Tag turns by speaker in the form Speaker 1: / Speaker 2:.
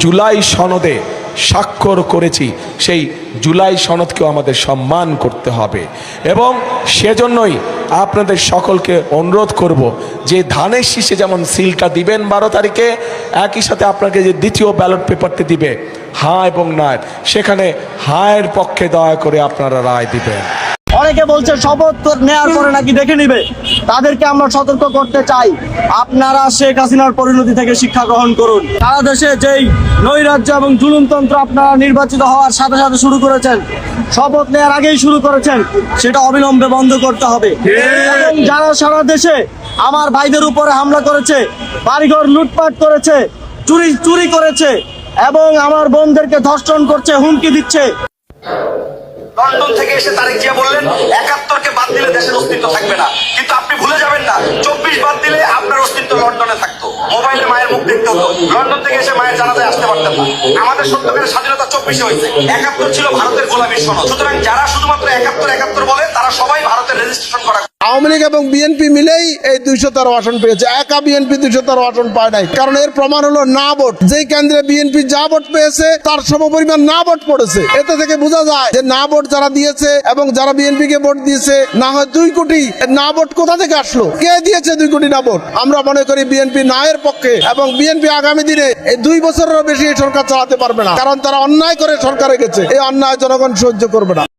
Speaker 1: জুলাই সনদে স্বাক্ষর করেছি, সেই জুলাই সনদকেও আমাদের সম্মান করতে হবে। এবং সেজন্যই আপনাদের সকলকে অনুরোধ করব যে ধানের শীষে যেমন সিলটা দিবেন 12 তারিখে, একই সাথে আপনাকে যে দ্বিতীয় ব্যালট পেপারটি দিবে হ্যাঁ এবং না, সেখানে হায়ের পক্ষে দয়া করে আপনারা রায় দিবেন।
Speaker 2: অনেকে বলছে শপথ নেওয়ার পরে নাকি দেখে নিবে, তাদেরকে আমরা সতর্ক করতে চাই, আপনারা শেখ হাসিনার পরিণতি থেকে শিক্ষা গ্রহণ করুন। সারা দেশে যেই নৈরাজ্য এবং জুলুমতন্ত্র আপনারা নির্বাচিত হওয়ার সাথে সাথে শুরু করেছেন, শপথ নেওয়ার আগেই শুরু করেছেন, সেটা অবিলম্বে বন্ধ করতে হবে। এবং যারা সারা দেশে আমার ভাইদের উপরে হামলা করেছে, বাড়িঘর লুটপাট করেছে, চুরি করেছে এবং আমার বোনদেরকে ধর্ষণ করছে, হুমকি দিচ্ছে।
Speaker 3: লন্ডন থেকে এসে তারেক জিয়া বললেন 71কে বাদ দিলে দেশের অস্তিত্ব থাকবে না, কিন্তু আপনি ভুলে যাবেন না 24 বাদ দিলে আপনার অস্তিত্ব লন্ডনে থাকতো, মোবাইলে মায়ের মুখ দেখতে হতো, লন্ডন থেকে এসে মায়ের জানাজায় আসতে পারতেন না। আমাদের সত্যকারের স্বাধীনতা 24-এ হয়েছে, 71 ছিল ভারতের গোলামীর সনদ। সুতরাং যারা শুধুমাত্র 71 বলে তারা সবাই ভারতের রেজিস্ট্রেশন করা।
Speaker 4: আওয়ামী লীগ এবং বিএনপি মিলেই এই 213 আসন পেয়েছে, একা বিএনপি 213 আসন পায় নাই। কারণ এর প্রমাণ হলো না ভোট। যেই কেন্দ্রে বিএনপি যা ভোট পেয়েছে তার সমপরিমাণ না ভোট পড়েছে। এতে থেকে বোঝা যায় যে না ভোট যারা দিয়েছে এবং যারা বিএনপি কে ভোট দিয়েছে, না হয় 2 কোটি না ভোট কোথা থেকে আসলো, কে দিয়েছে 2 কোটি না ভোট? আমরা মনে করি বিএনপি না এর পক্ষে, এবং বিএনপি আগামী দিনে এই 2 বছরেরও বেশি এই সরকার চালাতে পারবে না, কারণ তারা অন্যায় করে সরকারে গেছে। এই অন্যায় জনগণ সহ্য করবে না।